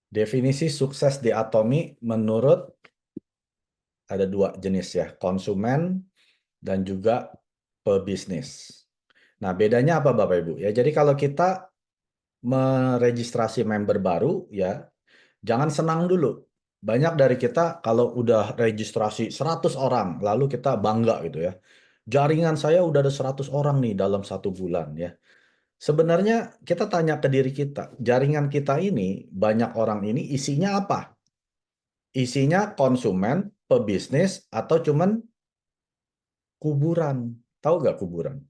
Definisi sukses di Atomi menurut ada dua jenis ya, konsumen dan juga pebisnis. Nah, bedanya apa Bapak Ibu? Ya, jadi kalau kita meregistrasi member baru ya, jangan senang dulu. Banyak dari kita kalau udah registrasi 100 orang, lalu kita bangga gitu ya. Jaringan saya udah ada 100 orang nih dalam 1 bulan ya. Sebenarnya kita tanya ke diri kita, jaringan kita ini, banyak orang ini isinya apa? Isinya konsumen, pebisnis, atau cuman kuburan. Tahu nggak kuburan?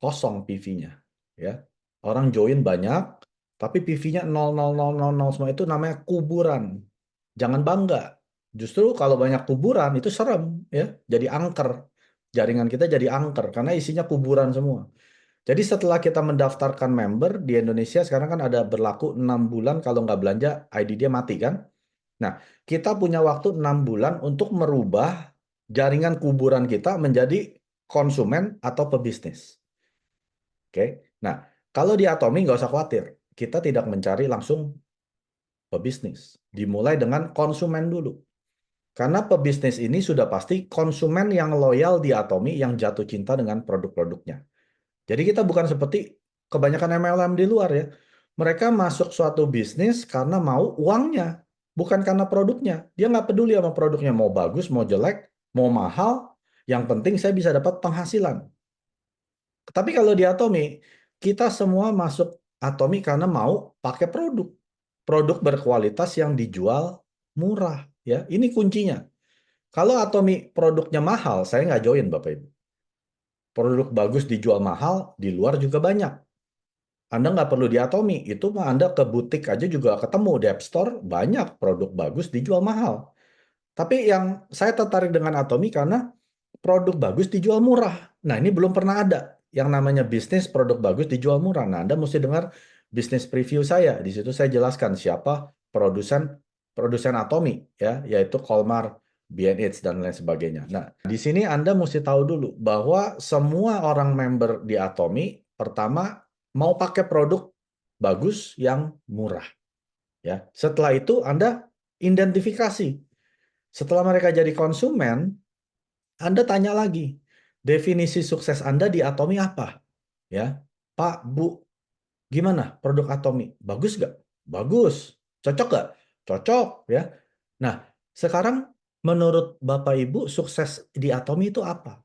Kosong PV-nya. Ya. Orang join banyak, tapi PV-nya 0,0000 semua itu namanya kuburan. Jangan bangga. Justru kalau banyak kuburan itu serem ya, jadi angker. Jaringan kita jadi angker karena isinya kuburan semua. Jadi setelah kita mendaftarkan member di Indonesia sekarang kan ada berlaku 6 bulan kalau nggak belanja ID dia mati kan. Nah, kita punya waktu 6 bulan untuk merubah jaringan kuburan kita menjadi konsumen atau pebisnis. Oke. Nah, kalau di Atomi nggak usah khawatir. Kita tidak mencari langsung pebisnis. Dimulai dengan konsumen dulu. Karena pebisnis ini sudah pasti konsumen yang loyal di Atomi yang jatuh cinta dengan produk-produknya. Jadi kita bukan seperti kebanyakan MLM di luar ya. Mereka masuk suatu bisnis karena mau uangnya, bukan karena produknya. Dia nggak peduli sama produknya, mau bagus, mau jelek, mau mahal. Yang penting saya bisa dapat penghasilan. Tapi kalau di Atomi, kita semua masuk Atomi karena mau pakai produk. Produk berkualitas yang dijual murah. Ya, ini kuncinya. Kalau Atomi produknya mahal, saya nggak join Bapak Ibu. Produk bagus dijual mahal, di luar juga banyak. Anda nggak perlu di Atomi, itu mah Anda ke butik aja juga ketemu di App Store, banyak produk bagus dijual mahal. Tapi yang saya tertarik dengan Atomi karena produk bagus dijual murah. Nah, ini belum pernah ada yang namanya bisnis produk bagus dijual murah. Nah, Anda mesti dengar bisnis preview saya. Di situ saya jelaskan siapa produsen produsen Atomi ya, yaitu Colmar, B&H dan lain sebagainya. Nah, di sini Anda mesti tahu dulu bahwa semua orang member di Atomi pertama mau pakai produk bagus yang murah ya. Setelah itu Anda identifikasi. Setelah mereka jadi konsumen, Anda tanya lagi, definisi sukses Anda di Atomi apa? Ya, Pak, Bu, gimana produk Atomi? Bagus nggak? Bagus. Cocok nggak? Cocok, ya. Nah, sekarang menurut Bapak Ibu, sukses di Atomi itu apa?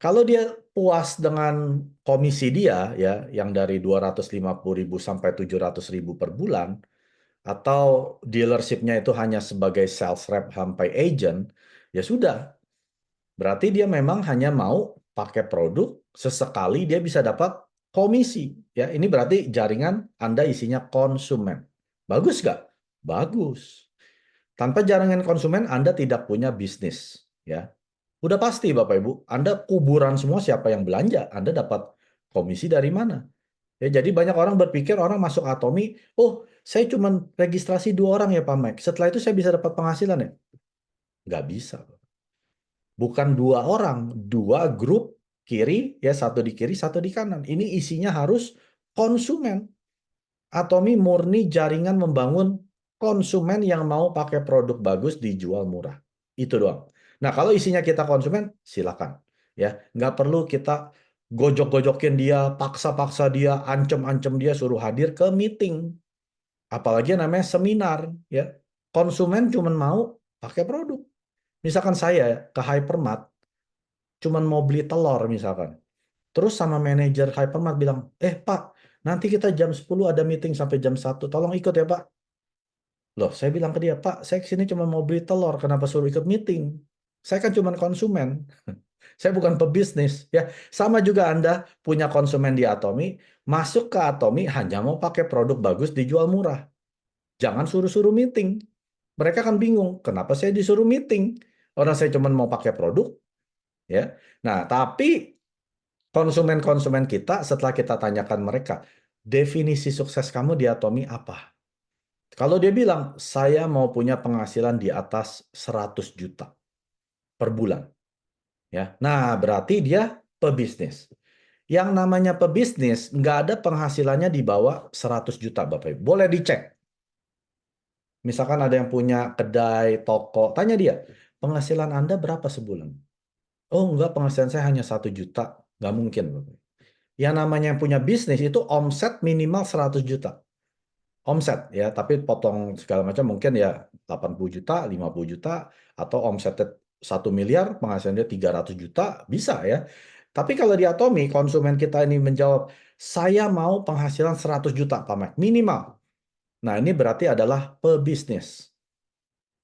Kalau dia puas dengan komisi dia, ya, yang dari 250.000 sampai 700.000 per bulan, atau dealershipnya itu hanya sebagai sales rep sampai agent, ya sudah, berarti dia memang hanya mau pakai produk sesekali dia bisa dapat komisi. Ya, ini berarti jaringan Anda isinya konsumen. Bagus nggak? Bagus. Tanpa jaringan konsumen Anda tidak punya bisnis. Ya, udah pasti Bapak Ibu. Anda kuburan semua siapa yang belanja? Anda dapat komisi dari mana? Ya, jadi banyak orang berpikir orang masuk Atomi, oh saya cuma registrasi 2 orang ya Pak Mike. Setelah itu saya bisa dapat penghasilan ya? Nggak bisa. Bukan 2 orang, 2 grup kiri, ya satu di kiri, satu di kanan. Ini isinya harus konsumen. Atomi murni jaringan membangun konsumen yang mau pakai produk bagus dijual murah. Itu doang. Nah, kalau isinya kita konsumen, silakan. Ya, nggak perlu kita gojok-gojokin dia, paksa-paksa dia, ancam-ancam dia, suruh hadir ke meeting. Apalagi yang namanya seminar. Ya, konsumen cuma mau pakai produk. Misalkan saya ke Hypermart, cuman mau beli telur misalkan. Terus sama manajer Hypermart bilang, Pak, nanti kita jam 10 ada meeting sampai jam 1, tolong ikut ya Pak. Loh, saya bilang ke dia, Pak, saya kesini cuma mau beli telur, kenapa suruh ikut meeting? Saya kan cuma konsumen, saya bukan pebisnis. Ya, sama juga Anda punya konsumen di Atomi, masuk ke Atomi hanya mau pakai produk bagus dijual murah. Jangan suruh-suruh meeting. Mereka kan bingung, kenapa saya disuruh meeting? Orang saya cuma mau pakai produk, ya. Nah, tapi konsumen-konsumen kita setelah kita tanyakan mereka, definisi sukses kamu di Atomi apa? Kalau dia bilang, saya mau punya penghasilan di atas 100 juta per bulan. Ya, nah berarti dia pebisnis. Yang namanya pebisnis, nggak ada penghasilannya di bawah 100 juta Bapak Ibu. Boleh dicek. Misalkan ada yang punya kedai, toko, tanya dia, penghasilan Anda berapa sebulan? Oh enggak, penghasilan saya hanya 1 juta. Nggak mungkin, Bapak. Yang namanya yang punya bisnis itu omset minimal 100 juta. Omset ya, tapi potong segala macam mungkin ya 80 juta, 50 juta, atau omsetnya 1 miliar, penghasilan dia 300 juta, bisa ya. Tapi kalau di Atomi, konsumen kita ini menjawab, saya mau penghasilan 100 juta, Pak Mek, minimal. Nah, ini berarti adalah pebisnis.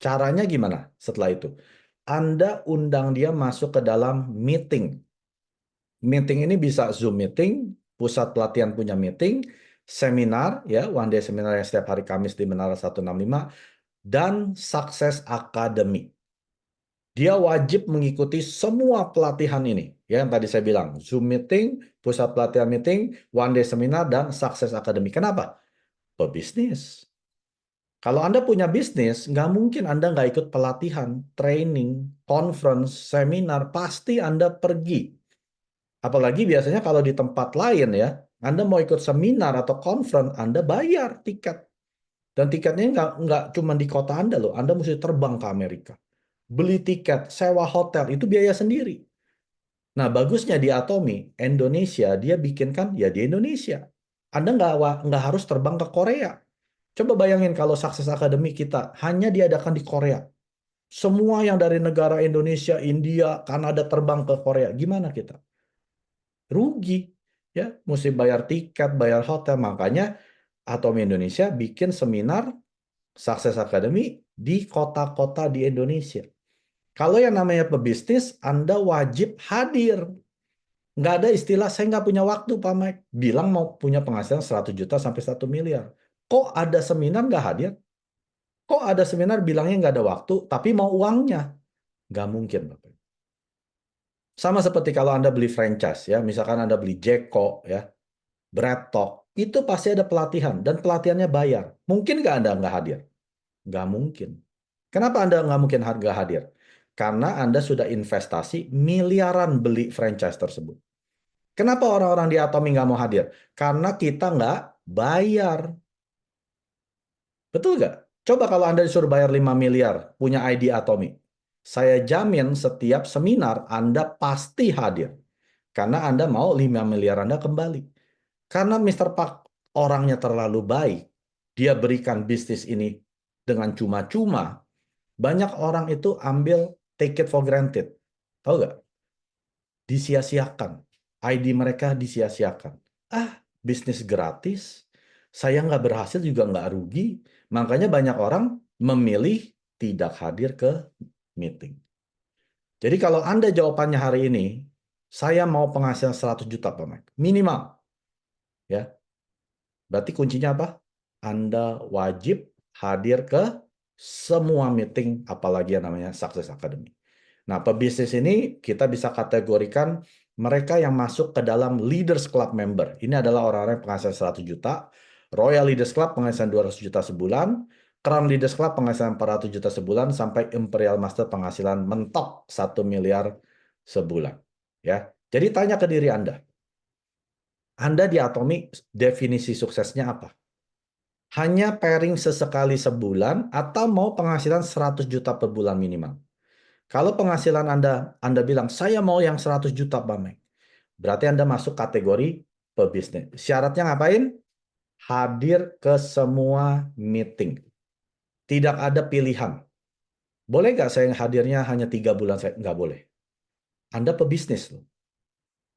Caranya gimana setelah itu? Anda undang dia masuk ke dalam meeting. Meeting ini bisa Zoom meeting, pusat pelatihan punya meeting, seminar, ya, one day seminar yang setiap hari Kamis di Menara 165, dan Success Academy. Dia wajib mengikuti semua pelatihan ini. Ya, yang tadi saya bilang, Zoom meeting, pusat pelatihan meeting, one day seminar, dan Success Academy. Kenapa? Pebisnis. Kalau Anda punya bisnis, nggak mungkin Anda nggak ikut pelatihan, training, conference, seminar, pasti Anda pergi. Apalagi biasanya kalau di tempat lain ya, Anda mau ikut seminar atau conference, Anda bayar tiket. Dan tiketnya nggak cuma di kota Anda loh, Anda mesti terbang ke Amerika. Beli tiket, sewa hotel, itu biaya sendiri. Nah, bagusnya di Atomi, Indonesia, dia bikinkan ya di Indonesia. Anda nggak harus terbang ke Korea. Coba bayangin kalau Success Academy kita hanya diadakan di Korea. Semua yang dari negara Indonesia, India, Kanada terbang ke Korea. Gimana kita? Rugi. Ya, mesti bayar tiket, bayar hotel. Makanya Atomi Indonesia bikin seminar Success Academy di kota-kota di Indonesia. Kalau yang namanya pebisnis, Anda wajib hadir. Nggak ada istilah, saya nggak punya waktu, Pak Mike. Bilang mau punya penghasilan 100 juta sampai 1 miliar. Kok ada seminar nggak hadir? Kok ada seminar bilangnya nggak ada waktu, tapi mau uangnya? Nggak mungkin, Bapak. Sama seperti kalau Anda beli franchise, ya, misalkan Anda beli Jeko, ya, Bread Talk, itu pasti ada pelatihan, dan pelatihannya bayar. Mungkin nggak Anda nggak hadir? Nggak mungkin. Kenapa Anda nggak mungkin harga hadir? Karena Anda sudah investasi miliaran beli franchise tersebut. Kenapa orang-orang di Atomi nggak mau hadir? Karena kita nggak bayar. Betul nggak? Coba kalau Anda disuruh bayar 5 miliar, punya ID Atomi. Saya jamin setiap seminar Anda pasti hadir. Karena Anda mau 5 miliar Anda kembali. Karena Mr. Park orangnya terlalu baik, dia berikan bisnis ini dengan cuma-cuma, banyak orang itu ambil take it for granted. Tahu nggak? Disia-siakan. ID mereka disia-siakan. Ah, bisnis gratis. Saya nggak berhasil juga nggak rugi. Makanya banyak orang memilih tidak hadir ke meeting. Jadi kalau Anda jawabannya hari ini, saya mau penghasilan 100 juta, Pak Mike. Minimal. Ya, berarti kuncinya apa? Anda wajib hadir ke semua meeting, apalagi yang namanya Success Academy. Nah, pebisnis ini kita bisa kategorikan mereka yang masuk ke dalam Leaders Club member. Ini adalah orang-orang yang penghasilan 100 juta, Royal Leaders Club penghasilan 200 juta sebulan, Crown Leaders Club penghasilan 400 juta sebulan, sampai Imperial Master penghasilan mentok 1 miliar sebulan. Ya, jadi tanya ke diri Anda di Atomi definisi suksesnya apa? Hanya pairing sesekali sebulan atau mau penghasilan 100 juta per bulan minimal? Kalau penghasilan Anda bilang, saya mau yang 100 juta, Pak Mek. Berarti Anda masuk kategori pebisnis. Syaratnya ngapain? Hadir ke semua meeting. Tidak ada pilihan. Boleh nggak saya hadirnya hanya 3 bulan? Saya nggak boleh. Anda pebisnis loh.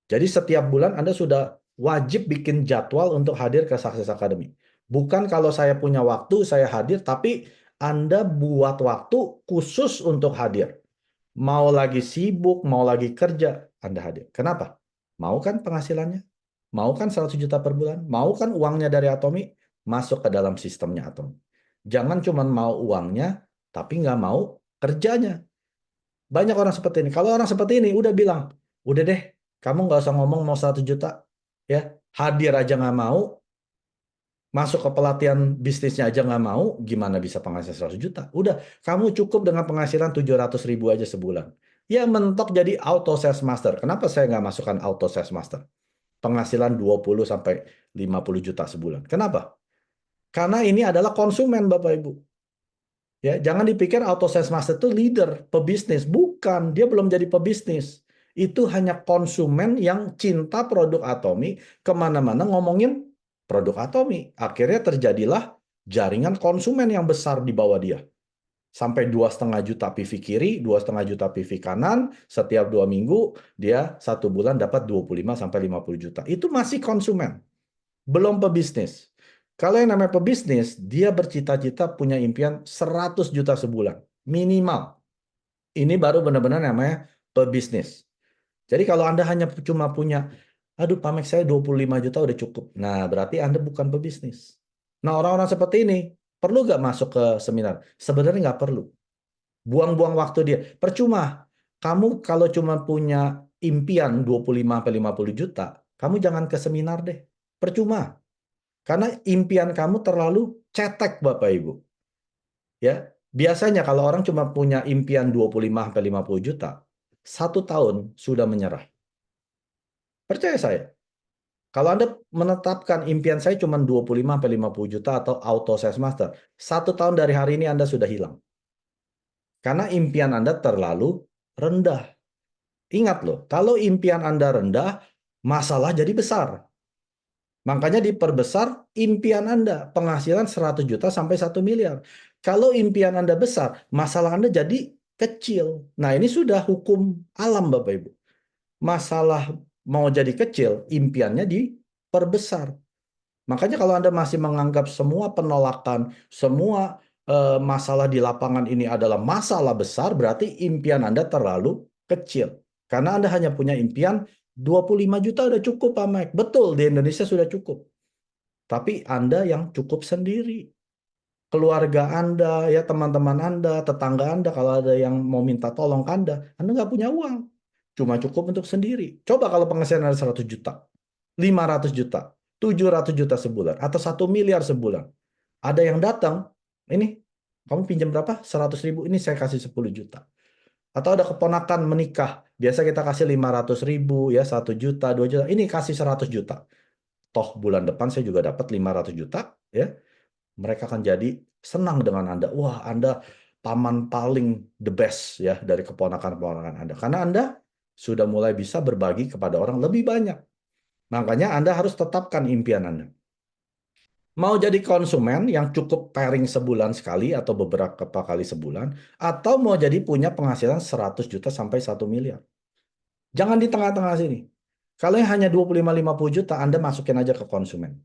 Jadi setiap bulan Anda sudah wajib bikin jadwal untuk hadir ke Success Academy. Bukan kalau saya punya waktu, saya hadir, tapi Anda buat waktu khusus untuk hadir. Mau lagi sibuk, mau lagi kerja, Anda hadir. Kenapa? Mau kan penghasilannya? Mau kan 100 juta per bulan? Mau kan uangnya dari Atomi? Masuk ke dalam sistemnya Atomi. Jangan cuma mau uangnya, tapi nggak mau kerjanya. Banyak orang seperti ini. Kalau orang seperti ini udah bilang, udah deh, kamu nggak usah ngomong mau 100 juta. Ya, hadir aja nggak mau, masuk ke pelatihan bisnisnya aja nggak mau, gimana bisa penghasilan 100 juta? Udah, kamu cukup dengan penghasilan 700 ribu aja sebulan. Ya mentok jadi auto sales master. Kenapa saya nggak masukkan auto sales master? Penghasilan 20 sampai 50 juta sebulan. Kenapa? Karena ini adalah konsumen Bapak Ibu. Ya, jangan dipikir auto sales master itu leader, pebisnis. Bukan, dia belum jadi pebisnis. Itu hanya konsumen yang cinta produk Atomi, kemana-mana ngomongin produk Atomi. Akhirnya terjadilah jaringan konsumen yang besar di bawah dia. Sampai 2,5 juta PV kiri, 2,5 juta PV kanan, setiap 2 minggu, dia 1 bulan dapat 25 sampai 50 juta. Itu masih konsumen, belum pebisnis. Kalau yang namanya pebisnis, dia bercita-cita punya impian 100 juta sebulan. Minimal. Ini baru benar-benar namanya pebisnis. Jadi kalau Anda hanya cuma punya, aduh Pamex saya 25 juta udah cukup. Nah, berarti Anda bukan pebisnis. Nah, orang-orang seperti ini, perlu nggak masuk ke seminar? Sebenarnya nggak perlu. Buang-buang waktu dia. Percuma. Kamu kalau cuma punya impian 25 sampai 50 juta, kamu jangan ke seminar deh. Percuma. Karena impian kamu terlalu cetek, Bapak Ibu. Ya, biasanya kalau orang cuma punya impian 25 sampai 50 juta, 1 tahun sudah menyerah. Percaya saya. Kalau Anda menetapkan impian saya cuma 25 sampai 50 juta atau auto sales master, 1 tahun dari hari ini Anda sudah hilang. Karena impian Anda terlalu rendah. Ingat loh, kalau impian Anda rendah, masalah jadi besar. Makanya diperbesar impian Anda, penghasilan 100 juta sampai 1 miliar. Kalau impian Anda besar, masalah Anda jadi kecil. Nah, ini sudah hukum alam, Bapak Ibu. Masalah mau jadi kecil, impiannya diperbesar. Makanya kalau Anda masih menganggap semua penolakan, semua masalah di lapangan ini adalah masalah besar, berarti impian Anda terlalu kecil. Karena Anda hanya punya impian 25 juta udah cukup, Pak Mike. Betul, di Indonesia sudah cukup. Tapi Anda yang cukup sendiri. Keluarga Anda, ya teman-teman Anda, tetangga Anda, kalau ada yang mau minta tolong ke Anda nggak punya uang. Cuma cukup untuk sendiri. Coba kalau penghasilan Anda 100 juta, 500 juta, 700 juta sebulan, atau 1 miliar sebulan. Ada yang datang, ini kamu pinjam berapa? 100 ribu, ini saya kasih 10 juta. Atau ada keponakan menikah, biasa kita kasih 500 ribu, ya 1 juta, 2 juta, ini kasih 100 juta. Toh bulan depan saya juga dapat 500 juta, ya. Mereka akan jadi senang dengan Anda. Wah, Anda paman paling the best ya dari keponakan-keponakan Anda. Karena Anda sudah mulai bisa berbagi kepada orang lebih banyak. Makanya Anda harus tetapkan impian Anda. Mau jadi konsumen yang cukup pairing sebulan sekali atau beberapa kali sebulan, atau mau jadi punya penghasilan 100 juta sampai 1 miliar. Jangan di tengah-tengah sini. Kalau yang hanya 25-50 juta, Anda masukin aja ke konsumen.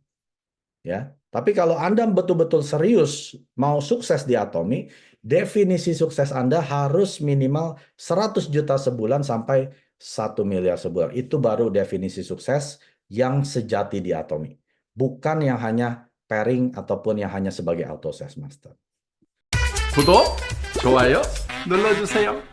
Ya, tapi kalau Anda betul-betul serius mau sukses di Atomi, definisi sukses Anda harus minimal 100 juta sebulan sampai 1 miliar sebulan. Itu baru definisi sukses yang sejati di Atomi. Bukan yang hanya pairing ataupun yang hanya sebagai auto sales master. 구독, 좋아요 눌러주세요.